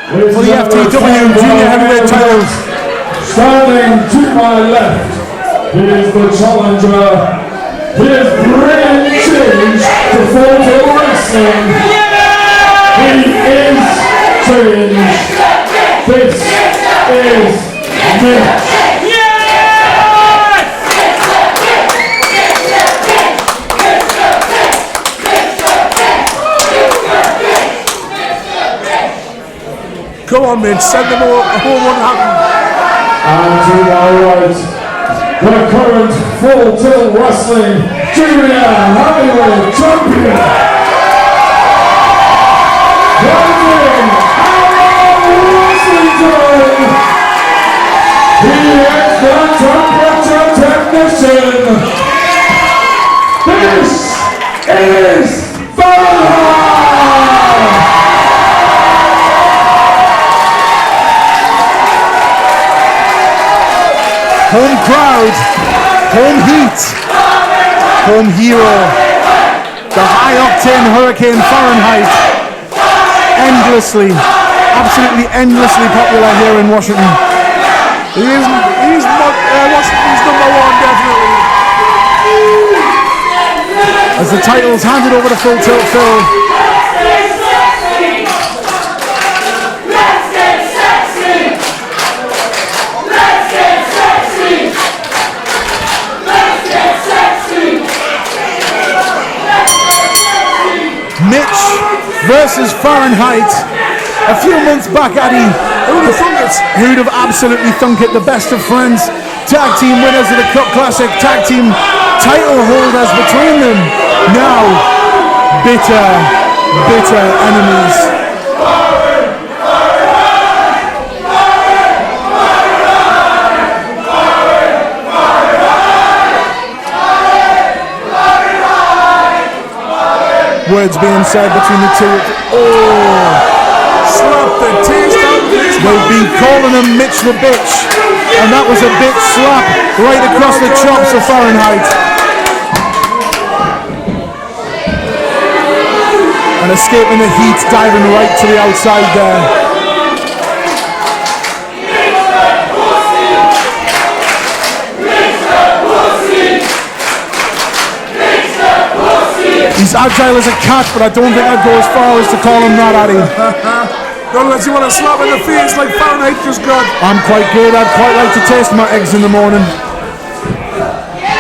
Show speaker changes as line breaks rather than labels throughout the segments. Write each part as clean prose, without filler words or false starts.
for the FTW Junior Heavyweight titles.
Standing to my left, he is the challenger. He is bringing change to Full Tilt Wrestling. He is change. This is Mitch.
Come on, Mitch, send them all what happened.
And to my right, the current Full Tilt Wrestling Junior Heavyweight Champion, fighting out of Washington, he is the temperature technician. This is Farrenheight.
Home crowd, home heat, home hero, the high-octane Hurricane Farrenheight, absolutely endlessly popular here in Washington. He's Washington's number one, definitely. As the title's handed over to Full Tilt Phil. Mitch versus Farrenheight. A few months back, Addy, who'd have absolutely thunk it? The best of friends, tag team winners of the Cup Classic, tag team title holders between them. Now, bitter enemies. Words being said between the two. Oh! Slap the taste out of his mouth. They've been calling him Mitch the Bitch, and that was a bitch slap right across the chops of Farrenheight. And escaping the heat, diving right to the outside there. He's agile as a cat, but I don't think I'd go as far as to call him that, Addy.
Not unless you want to slap in the face like Farrenheight just got.
I'm quite good. I'd quite like to taste my eggs in the morning.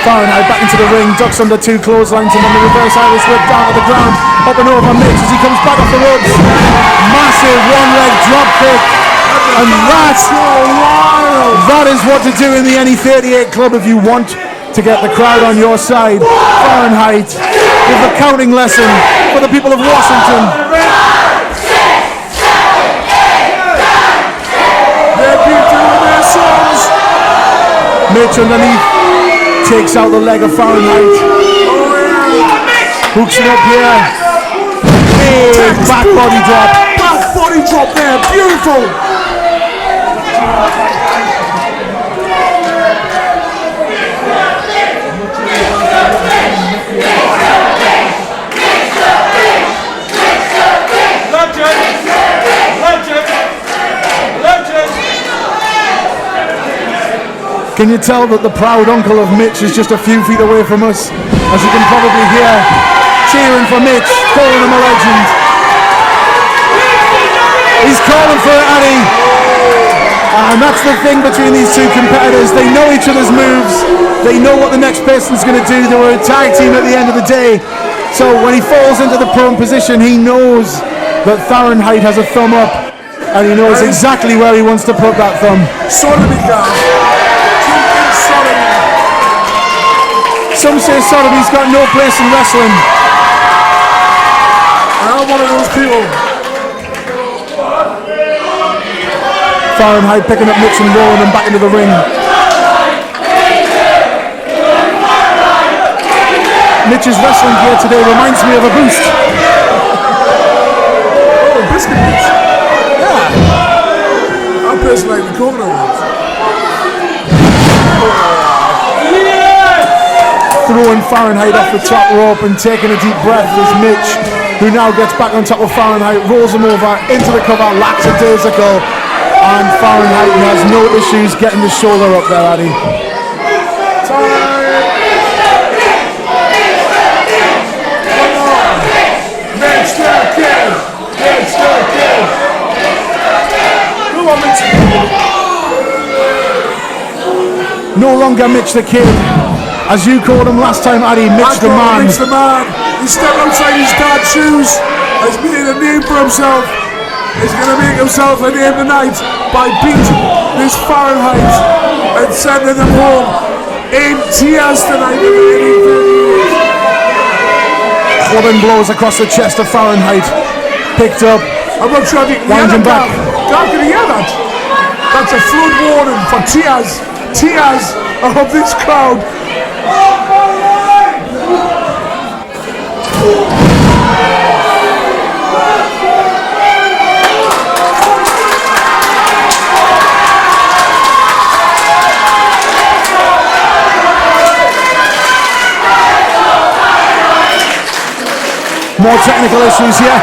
Farrenheight back into the ring, ducks under two clotheslines, and then the reverse Irish whip down to the ground, up and over Mitch as he comes back off the ropes. Massive one-leg drop kick, and that is what to do in the NE38 club if you want to get the crowd on your side. Farrenheight with a counting lesson for the people of Washington.
They're beating with their songs.
Mitch underneath takes out the leg of Farrenheight. Hooks it up here. Big back body drop.
Back body drop there, beautiful.
Can you tell that the proud uncle of Mitch is just a few feet away from us? As you can probably hear, cheering for Mitch, calling him a legend. He's calling for it, Addy. And that's the thing between these two competitors. They know each other's moves. They know what the next person's going to do. They were a tag team at the end of the day. So when he falls into the prone position, he knows that Farrenheight has a thumb up. And he knows exactly where he wants to put that thumb.
Sodomy, guys.
Some say Sodomy's got no place in wrestling.
I'm one of those people.
Farrenheight picking up Mitch and rolling him back into the ring. Mitch's wrestling gear today reminds me of a Boost.
Oh, biscuit boots.
Yeah.
I'm pissed like the coconut ones.
Throwing Farrenheight off the top rope and taking a deep breath as Mitch who now gets back on top of Farrenheight, rolls him over into the cover, lackadaisical, and Farrenheight has no issues getting the shoulder up there, Addy.
Mitch the Kid! Mitch the Kid! Come on, Mitch!
No longer Mitch the Kid, as you called him last time, Addy. Mitch the Man.
Mitch the Man. He stepped outside his dad's shoes. He's made a name for himself. He's going to make himself a name tonight by beating this Farrenheight and sending them home in tears tonight.
Clubbing blows across the chest of Farrenheight. Picked up.
I'm not sure if you can hear that.
back.
Can you hear that? That's a flood warning for tears. Tears of this crowd.
More technical issues here.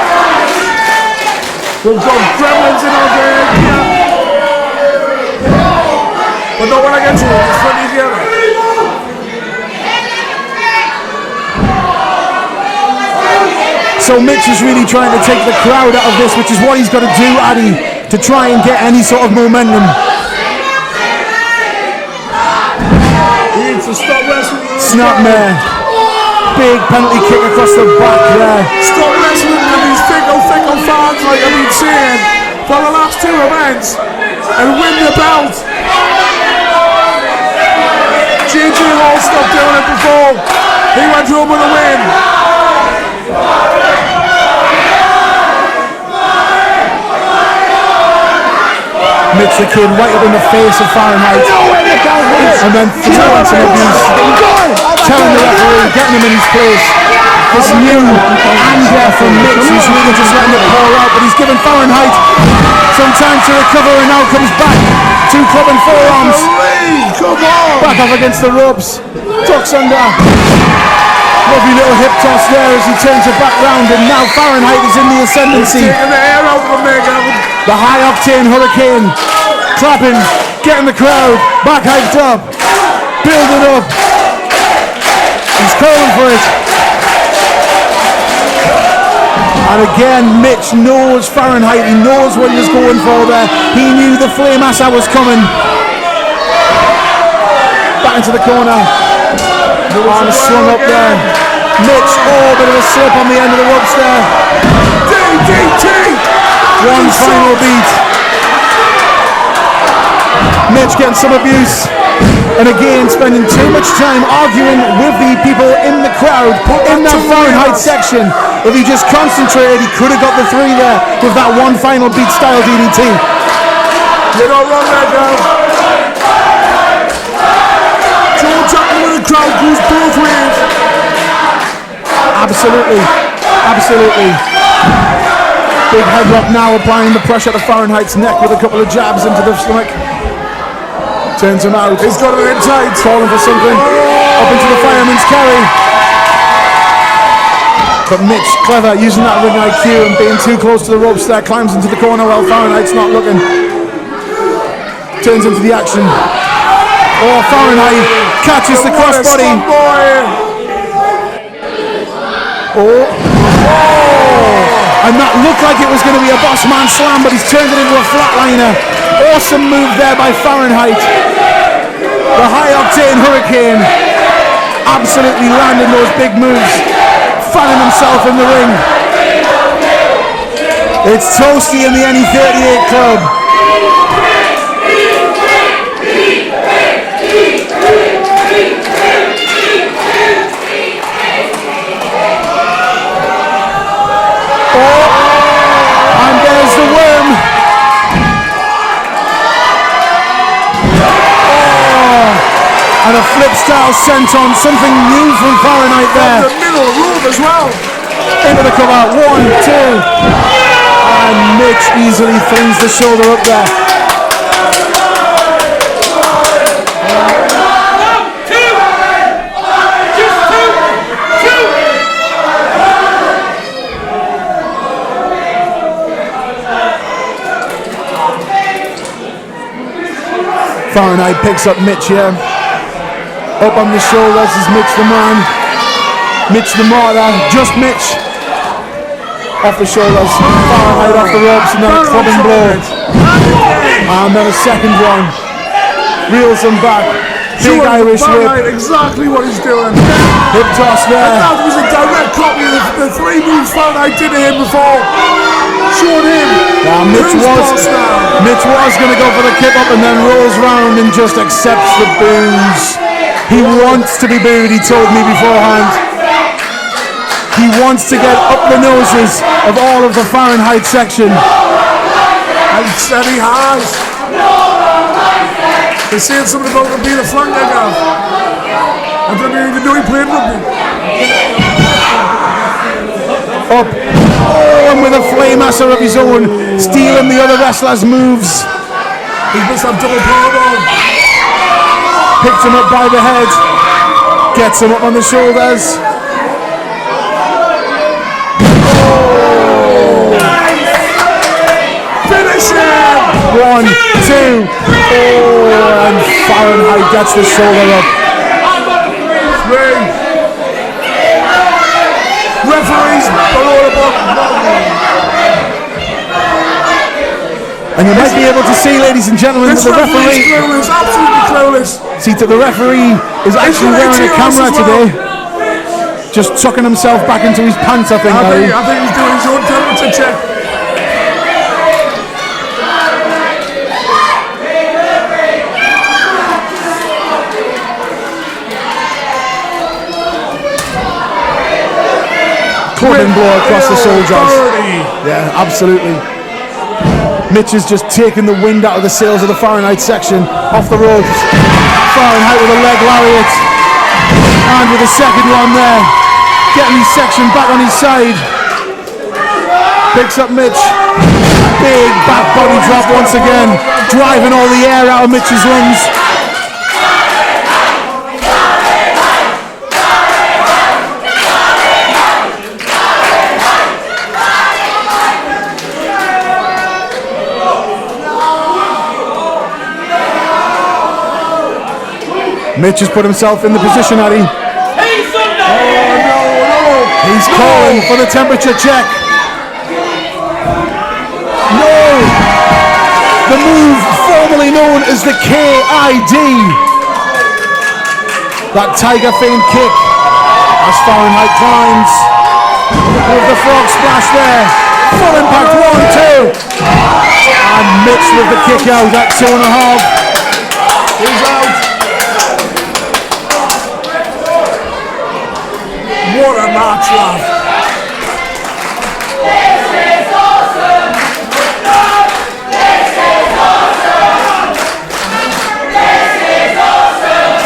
We've got gremlins in our game here. But not when I get to it, it's funny together.
So Mitch is really trying to take the crowd out of this, which is what he's got to do, Addy, to try and get any sort of momentum.
He needs to stop wrestling.
Snapmare. Big penalty kick across the back there.
Stop wrestling with these fickle fans, like I've been saying for the last two events, and win the belt. JJ Hall stopped doing it before. He went home with a win.
Mitch the Kid right up in the face of Farrenheight. And then throwing some abuse. Telling the referee, getting him in his place. This new anger from Mitch, who's really just letting it pour out, but he's given Farrenheight some time to recover and now comes back. Two clubbing forearms.
Come on!
Back off against the ropes. Ducks under. Lovely little hip toss there as he turns it back round, and now Farrenheight is in the ascendancy.
Taking the air out of him, Gavin.
The high octane hurricane. Clapping, getting the crowd back hyped up. Building up. He's calling for it. And again, Mitch knows Farrenheight. He knows what he was going for there. He knew the flame assa was coming. Back into the corner. And swung up there. Mitch, bit of a slip on the end of the ropes there.
DDT!
One final beat. Mitch getting some abuse. And again, spending too much time arguing with the people in the crowd in that Farrenheight section. If he just concentrated, he could have got the three there with that one final beat style DDT.
You're not wrong there, Gav. George Jackman with the crowd goes both ways.
Absolutely. Absolutely. Big headlock now, applying the pressure to Farrenheight's neck with a couple of jabs into the stomach. Turns him out.
He's got it in tight.
Calling for something. Up into the fireman's carry. But Mitch, clever, using that ring IQ and being too close to the ropes there, climbs into the corner while Farrenheight's not looking. Turns into the action. Oh, Farrenheight catches the crossbody. Oh. And that looked like it was going to be a boss man slam, but he's turned it into a flatliner. Awesome move there by Farrenheight. The high octane hurricane absolutely landing those big moves, fanning himself in the ring. It's Toasty in the NE38 club. And there's the worm. And a flip style senton, something new from Farrenheight there.
The middle room as well.
Into the cover, 1, 2. And Mitch easily flings the shoulder up there. Farrenheight picks up Mitch here. Up on the shoulders is Mitch the man. Mitch the martyr. Just Mitch. Off the shoulders. Farrenheight off the ropes and then a clubbing blow. And then a second one. Reels him back. Big Irish whip.
Exactly what he's doing.
Hip toss there.
And that was a direct copy of the three moves Farrenheight did to him before. Showed him.
Mitch was going to go for the kick up and then rolls round and just accepts the boos. He wants to be booed, he told me beforehand. He wants to get up the noses of all of the Farrenheight section.
And said he has. They're saying something about him being a flank legger. I don't even know he played rugby.
Up. Oh, and with a flameasser of his own, stealing the other wrestler's moves.
He must have double powerbomb.
Picked him up by the head. Gets him up on the shoulders. Oh.
Finish him!
1, 2. Oh, and Farrenheight gets the shoulder up.
3. Referees below the bottom.
And you might be able to see, ladies and gentlemen, that the referee
is clueless, absolutely clueless.
see that the referee is actually wearing a camera today. Just tucking himself back into his pants, I think.
I think he's doing his own temperature check.
Clubbing blow across the shoulders. Yeah, absolutely. Mitch has just taken the wind out of the sails of the Farrenheight section. Off the ropes. Farrenheight with a leg lariat. And with a second one there. Getting his section back on his side. Picks up Mitch. Big back body drop once again. Driving all the air out of Mitch's lungs. Mitch has put himself in the position, Addy. He's calling for the temperature check. No! The move formerly known as the KID. That tiger feint kick as Farrenheight climbs. With the frog splash there. Full impact, 1, 2. And Mitch with the kick out at 2.5. He's out.
What a match, lad.
This is awesome! This is awesome! This is awesome!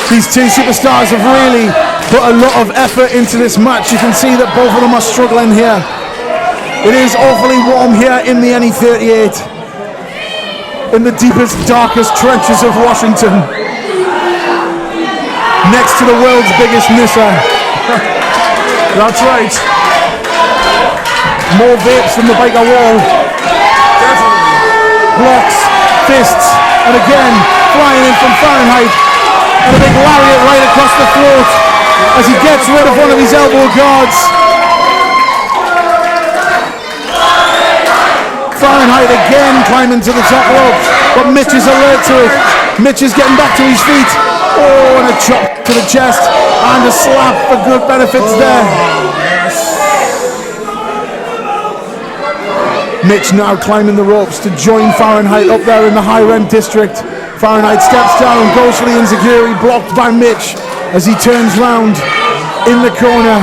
These two superstars have really put a lot of effort into this match. You can see that both of them are struggling here. It is awfully warm here in the NE38. In the deepest, darkest trenches of Washington. Next to the world's biggest Nissa.
That's right.
More vapes than the Baker Wall.
Definitely.
Blocks, fists, and again, flying in from Farrenheight. And a big lariat right across the throat as he gets rid of one of his elbow guards. Farrenheight again climbing to the top rope, but Mitch is alert to it. Mitch is getting back to his feet. Oh, and a chop to the chest and a slap for good benefits there. Mitch now climbing the ropes to join Farrenheight up there in the high rent district. Farrenheight steps down, ghostly insecurity, blocked by Mitch as he turns round in the corner.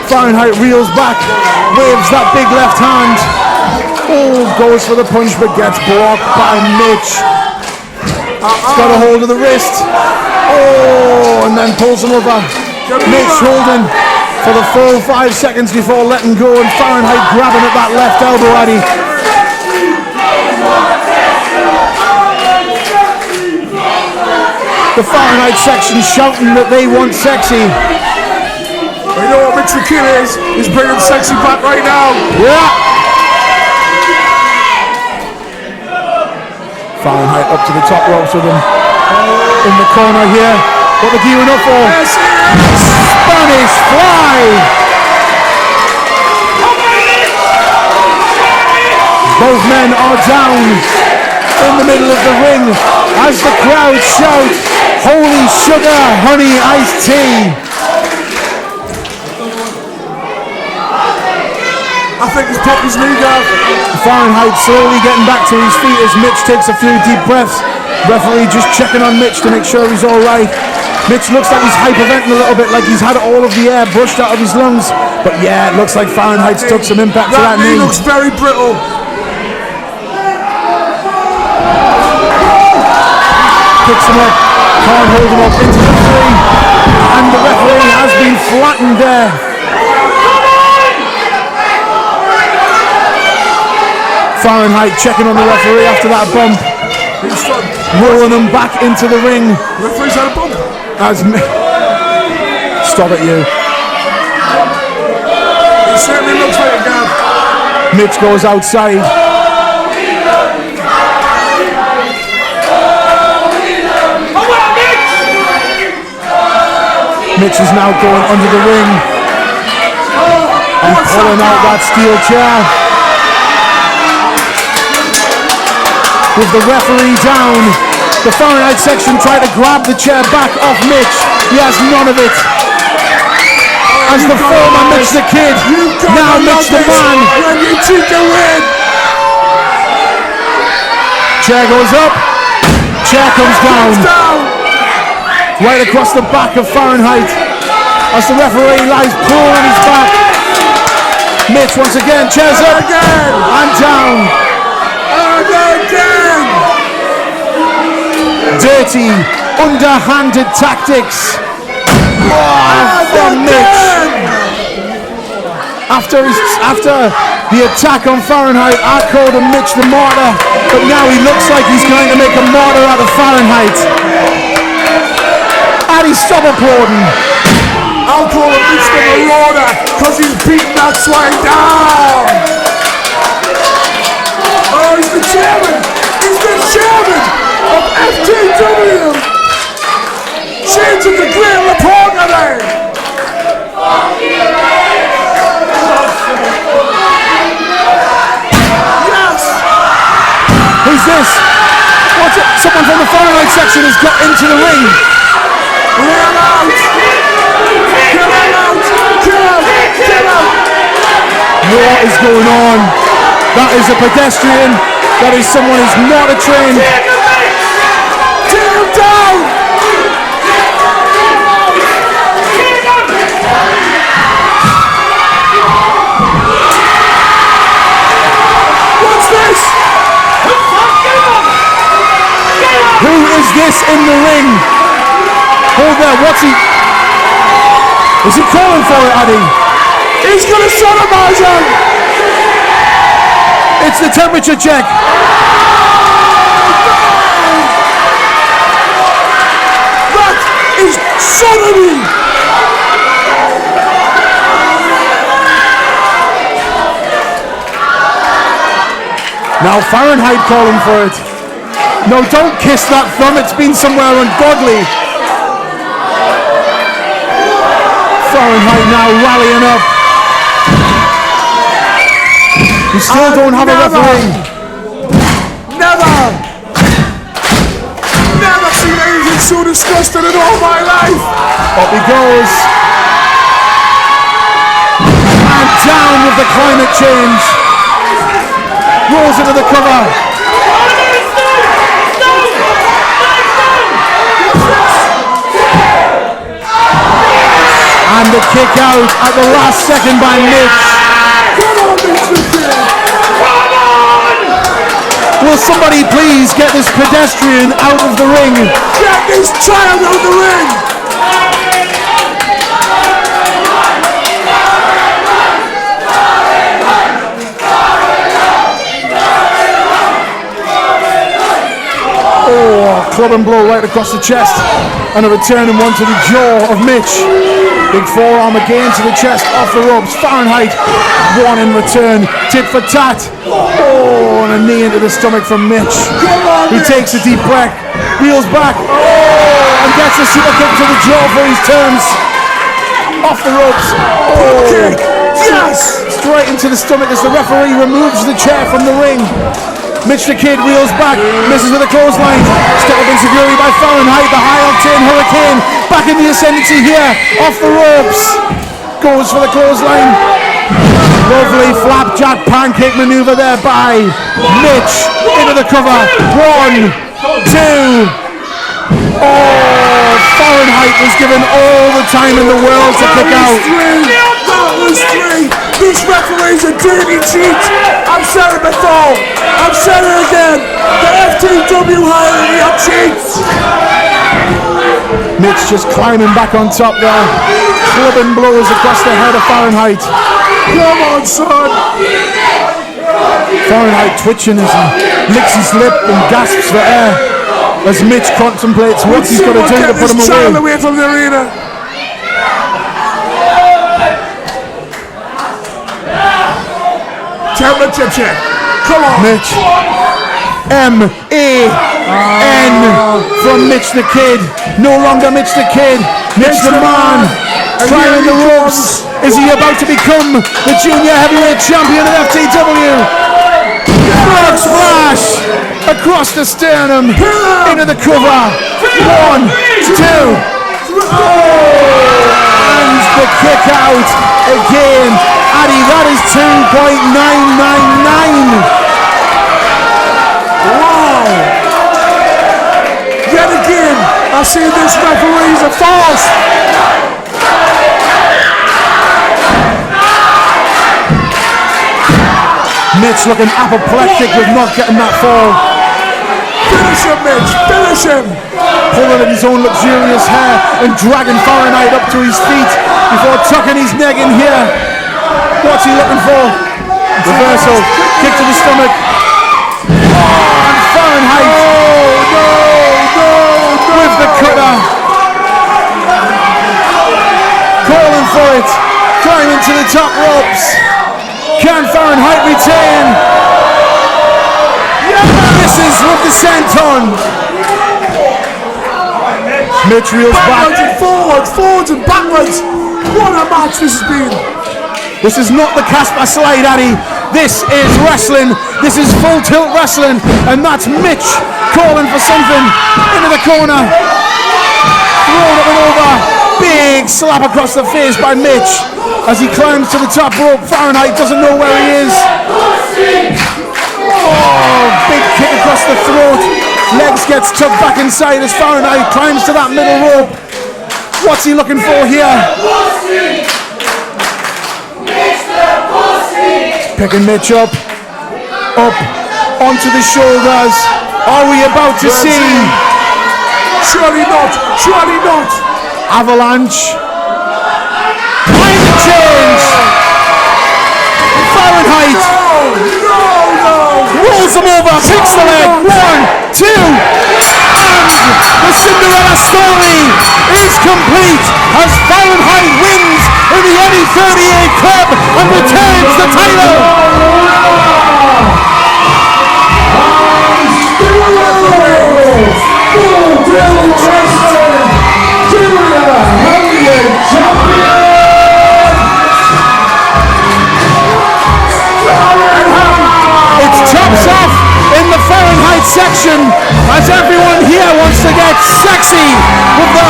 Farrenheight reels back, waves that big left hand. Oh, goes for the punch but gets blocked by Mitch. He's got a hold of the wrist. Oh, and then pulls him over. Mitch holding for the full 5 seconds before letting go, and Farrenheight grabbing at that left elbow, Addy. The Farrenheight section shouting that they want sexy.
You know what Mitch the Kid is? He's bringing sexy back right now.
Yeah. Farrenheight up to the top ropes with him in the corner here. What they're gearing up for. Spanish fly. Both men are down in the middle of the ring as the crowd shout, "Holy sugar, honey, iced tea."
I think he's popped his knee down.
Farrenheight slowly getting back to his feet as Mitch takes a few deep breaths. Referee just checking on Mitch to make sure he's all right. Mitch looks like he's hyperventing a little bit, like he's had all of the air brushed out of his lungs. But yeah, it looks like Farrenheight's took some impact to that knee.
That knee looks very brittle.
Picks him up, can't hold him up into the three, and the referee has been flattened there. Farrenheight checking on the referee after that bump, rolling him back into the ring.
Referee's had a bump.
Stop it, you.
It certainly looks like a gap.
Mitch goes outside. Mitch is now going under the ring and pulling out that steel chair. With the referee down, the Farrenheight section tried to grab the chair back off Mitch. He has none of it. As the former Mitch the Kid, now Mitch the man.
When you take a win.
Chair goes up, chair comes down. Right across the back of Farrenheight as the referee lies prone on his back. Mitch once again, chairs up and down.
And again.
Dirty, underhanded tactics from Mitch. After the attack on Farrenheight, I called him Mitch the Martyr, but now he looks like he's going to make a martyr out of Farrenheight. Addy, stop applauding.
I'll call him Mitch the Marauder because he's beaten that swine down. Oh, he's the chairman. He's the chairman of FTW. Change of the Great Reporter there. Yes.
Who's this? What's it? Someone from the Farrenheight section has got into the ring.
Get out! Get out! Get out! Get out!
What is going on? That is a pedestrian. That is someone who's not a trained.
Tear him down! What's this?
Who is this in the ring? Hold there, what's he? Is he calling for it, Addy?
He's gonna sodomize him!
It's the temperature check.
That is sodomy!
Now Farrenheight calling for it. No, don't kiss that thumb, it's been somewhere ungodly. Farrenheight now rallying up. We still don't have a referee.
Never seen anything so disgusting in all my life.
Up he goes. And down with the climate change. Rolls into the cover. And the kick out at the last second by Mitch.
Come on, Mitch the Kid.
Will somebody please get this pedestrian out of the ring?
Get this child out of the ring.
Oh, club and blow right across the chest. And a returning one to the jaw of Mitch. Big forearm again to the chest, off the ropes. Farrenheight, one in return. Tit for tat. Oh, and a knee into the stomach from Mitch, who takes a deep breath, reels back, and gets a super kick to the jaw for his terms. Off the ropes. Oh, yes! Straight into the stomach as the referee removes the chair from the ring. Mitch the Kid wheels back, misses with a clothesline. Stepped up insecurely by Farrenheight, the high octane hurricane. Back in the ascendancy here, off the ropes. Goes for the clothesline. Lovely flapjack pancake maneuver there by Mitch. Into the cover. 1, 2. Oh, Farrenheight was given all the time in the world to kick out.
That was 3. This referee's a dirty cheat. I've said it before. I've said it again. The FTW hierarchy of cheats.
Mitch just climbing back on top there, clubbing blows across the head of Farrenheight.
Come on, son.
Farrenheight twitching as he licks his lip and gasps for air as Mitch contemplates what he's got to do to put him
child
away.
away from the arena. Temperature check. Come on.
Mitch. M-A-N from Mitch the Kid. No longer Mitch the Kid. Mitch the man. Climbing the ropes. Is he about to become the junior heavyweight champion of FTW? Frog splash across the sternum. Into the cover. 1, 2. And the kick out again. Addy, that is 2.999.
Wow! Yet again, I see this referee's a farce.
Mitch looking apoplectic with not getting that fall.
Finish him, Mitch. Finish him.
Pulling at his own luxurious hair and dragging Farrenheight up to his feet before tucking his neck in here. What's he looking for? Reversal. Kick to the stomach. And Farrenheight with the cutter. Calling for it. Climbing to the top ropes. Can Farrenheight retain? Misses with the senton. Mitch reels
Backwards
back.
and forwards, forwards and backwards. What a match this has been.
This is not the Casper slide, Addy. This is wrestling. This is full tilt wrestling. And that's Mitch calling for something. Into the corner. Thrown up and over. Big slap across the face by Mitch as he climbs to the top rope. Farrenheight doesn't know where he is. Oh, big kick across the throat. Legs gets tucked back inside as Farrenheight climbs to that middle rope. What's he looking for here? Picking Mitch up, onto the shoulders. Are we about to see?
Surely not, surely not.
Avalanche. Mind the change. Farrenheight rolls him over, picks the leg. 1, 2, and the Cinderella story is complete as Farrenheight wins in the Eddie 38 Club and retains the title. It's chops off in the Farrenheight section as everyone here wants to get sexy with the